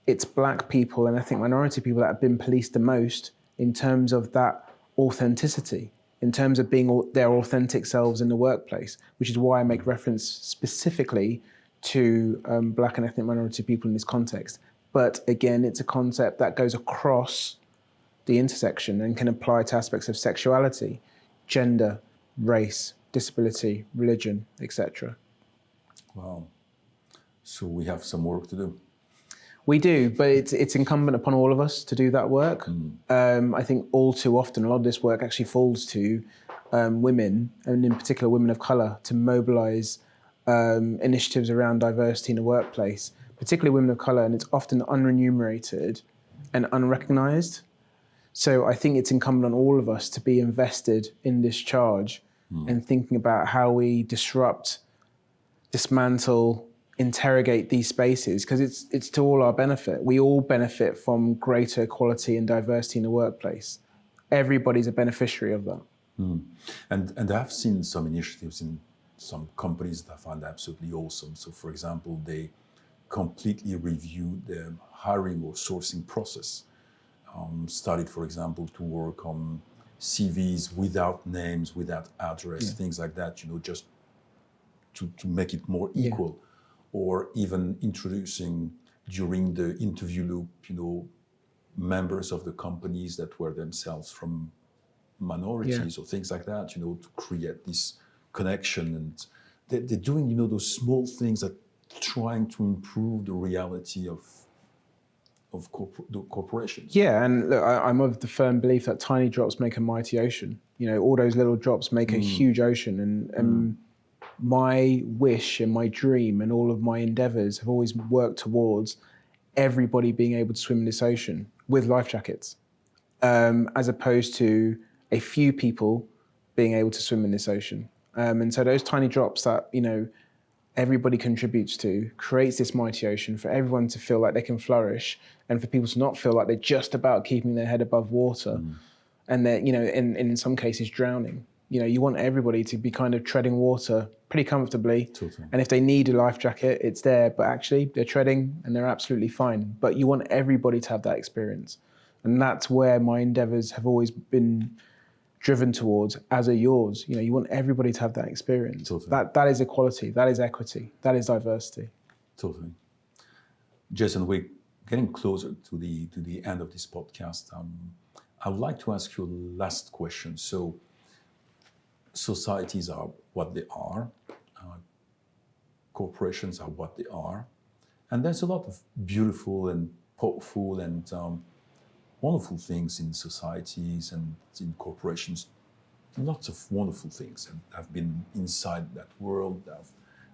it's black people and ethnic minority people that have been policed the most in terms of that authenticity, in terms of being their authentic selves in the workplace, which is why I make reference specifically to black and ethnic minority people in this context. But again, it's a concept that goes across the intersection and can apply to aspects of sexuality, gender, race, disability, religion, etc. Wow. So we have some work to do. We do, but it's incumbent upon all of us to do that work. I think all too often, a lot of this work actually falls to women, and in particular women of colour, to mobilise initiatives around diversity in the workplace, particularly women of colour, and it's often unremunerated and unrecognised. So I think it's incumbent on all of us to be invested in this charge and thinking about how we disrupt, dismantle, interrogate these spaces, because it's to all our benefit. We all benefit from greater equality and diversity in the workplace. Everybody's a beneficiary of that. And I've seen some initiatives in some companies that I find absolutely awesome. So for example, they completely reviewed the hiring or sourcing process. Started, for example, to work on CVs without names, without address, things like that, just to make it more equal. Or even introducing during the interview loop, members of the companies that were themselves from minorities or things like that, to create this connection. And they're doing, those small things that trying to improve the reality of the corporations. Yeah, and look, I'm of the firm belief that tiny drops make a mighty ocean. All those little drops make a huge ocean. And my wish and my dream and all of my endeavors have always worked towards everybody being able to swim in this ocean with life jackets, as opposed to a few people being able to swim in this ocean. And so those tiny drops that, everybody contributes to creates this mighty ocean for everyone to feel like they can flourish and for people to not feel like they're just about keeping their head above water and they're, in some cases drowning. You want everybody to be kind of treading water pretty comfortably. Totally. And if they need a life jacket, it's there, but actually they're treading and they're absolutely fine. But you want everybody to have that experience. And that's where my endeavors have always been driven towards, as are yours. You want everybody to have that experience. Totally. That is equality, that is equity, that is diversity. Totally. Jason, we're getting closer to the end of this podcast. I would like to ask you a last question. So, societies are what they are, corporations are what they are, and there's a lot of beautiful and powerful and wonderful things in societies and in corporations. Lots of wonderful things, and I've been inside that world.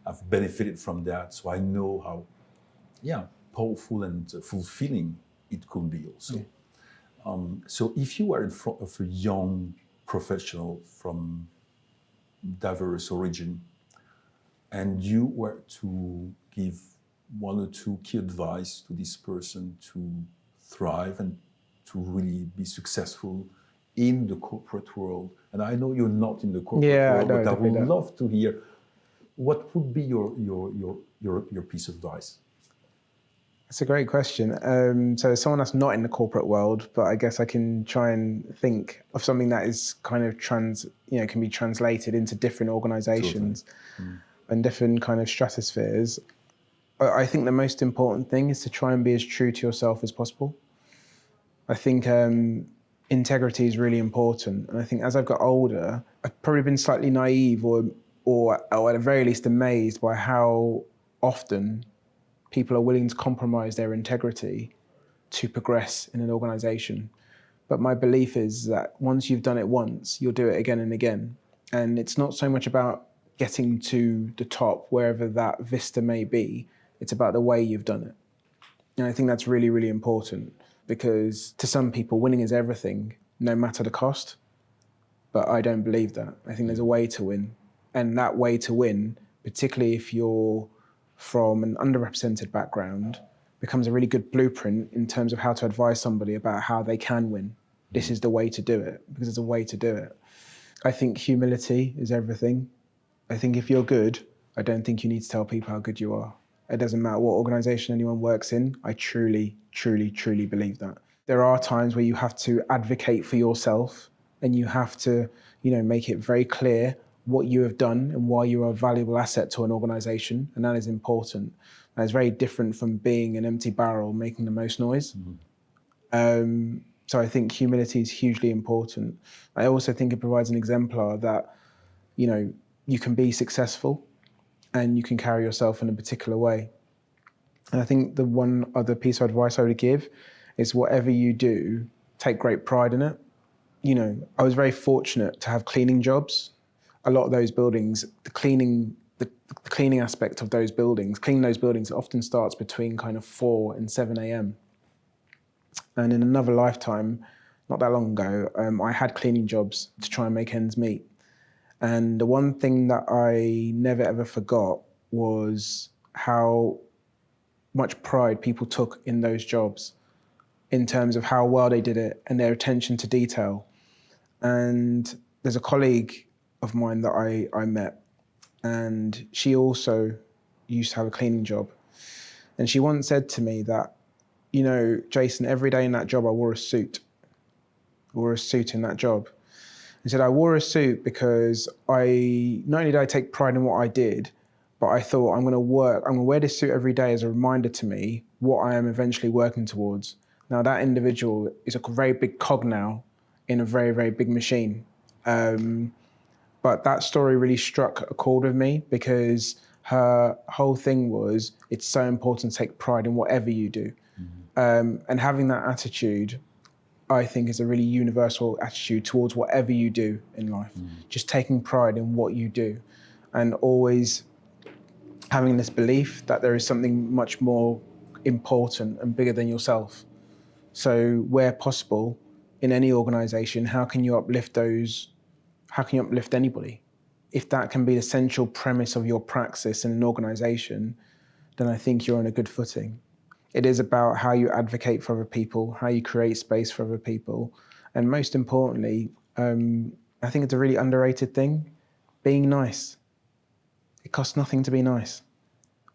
I've benefited from that, so I know how, powerful and fulfilling it could be also. Yeah. So if you were in front of a young professional from diverse origin, and you were to give one or two key advice to this person to thrive and to really be succccessful in the corporate world, and I know you're not in the corporate world, but I would love to hear what would be your piece of advice. That's a great question. So as someone that's not in the corporate world, but I guess I can try and think of something that is kind of can be translated into different organizations and different kind of stratospheres. I think the most important thing is to try and be as true to yourself as possible. I think integrity is really important. And I think as I've got older, I've probably been slightly naive or or at the very least amazed by how often people are willing to compromise their integrity to progress in an organization. But my belief is that once you've done it once, you'll do it again and again. And it's not so much about getting to the top, wherever that vista may be, it's about the way you've done it. And I think that's really, really important, because to some people, winning is everything, no matter the cost. But I don't believe that. I think there's a way to win. And that way to win, particularly if you're from an underrepresented background, becomes a really good blueprint in terms of how to advise somebody about how they can win. This is the way to do it, because it's a way to do it. I think humility is everything. I think if you're good, I don't think you need to tell people how good you are. It doesn't matter what organization anyone works in. I truly, truly, truly believe that. There are times where you have to advocate for yourself, and you have to, make it very clear what you have done and why you are a valuable asset to an organization, and that is important. And it's very different from being an empty barrel making the most noise. So I think humility is hugely important. I also think it provides an exemplar that, you can be successful and you can carry yourself in a particular way. And I think the one other piece of advice I would give is whatever you do, take great pride in it. I was very fortunate to have cleaning jobs. A lot of those buildings, the cleaning aspect of those buildings, cleaning those buildings often starts between kind of 4 and 7 a.m. And in another lifetime, not that long ago, I had cleaning jobs to try and make ends meet. And the one thing that I never ever forgot was how much pride people took in those jobs in terms of how well they did it and their attention to detail. And there's a colleague of mine that I met, and she also used to have a cleaning job. And she once said to me that, Jason, every day in that job I wore a suit. I wore a suit in that job. He said, I wore a suit because not only did I take pride in what I did, but I thought I'm going to wear this suit every day as a reminder to me what I am eventually working towards. Now that individual is a very big cog now in a very, very big machine. But that story really struck a chord with me, because her whole thing was, it's so important to take pride in whatever you do. And having that attitude, I think, is a really universal attitude towards whatever you do in life. Just taking pride in what you do, and always having this belief that there is something much more important and bigger than yourself. So where possible, in any organization, how can you uplift anybody? If that can be the central premise of your praxis in an organization, then I think you're on a good footing. It is about how you advocate for other people, how you create space for other people. And most importantly, I think it's a really underrated thing, being nice. It costs nothing to be nice.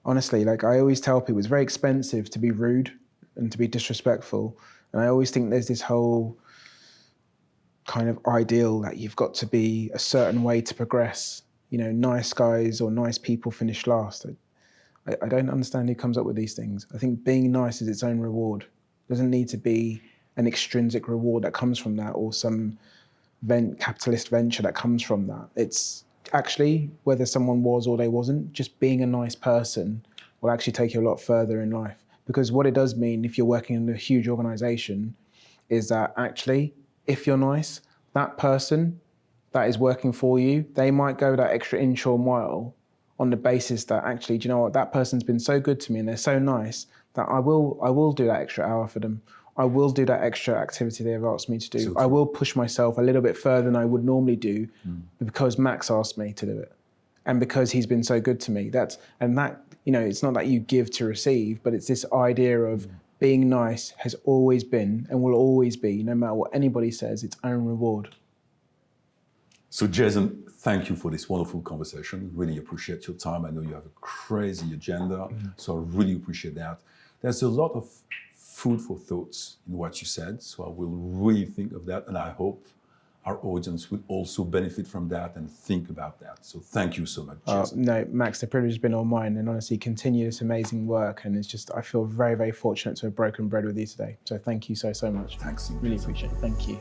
Honestly, I always tell people, it's very expensive to be rude and to be disrespectful. And I always think there's this whole kind of ideal that you've got to be a certain way to progress. Nice guys or nice people finish last. I don't understand who comes up with these things. I think being nice is its own reward. It doesn't need to be an extrinsic reward that comes from that, or some capitalist venture that comes from that. It's actually, whether someone was or they wasn't, just being a nice person will actually take you a lot further in life. Because what it does mean, if you're working in a huge organization, is that actually, if you're nice, that person that is working for you, they might go that extra inch or mile on the basis that actually, do you know what, that person's been so good to me and they're so nice that I will do that extra hour for them. I will do that extra activity they've asked me to do. I will push myself a little bit further than I would normally do because Max asked me to do it. And because he's been so good to me. It's not that you give to receive, but it's this idea of being nice has always been and will always be, no matter what anybody says, its own reward. So Jason, thank you for this wonderful conversation. Really appreciate your time. I know you have a crazy agenda, so I really appreciate that. There's a lot of food for thoughts in what you said, so I will really think of that, and I hope our audience will also benefit from that and think about that. So thank you so much, Jason. No, Max, the privilege has been all mine, and honestly, continue this amazing work, and I feel very, very fortunate to have broken bread with you today. So thank you so much. Thanks. Really appreciate it. Thank you.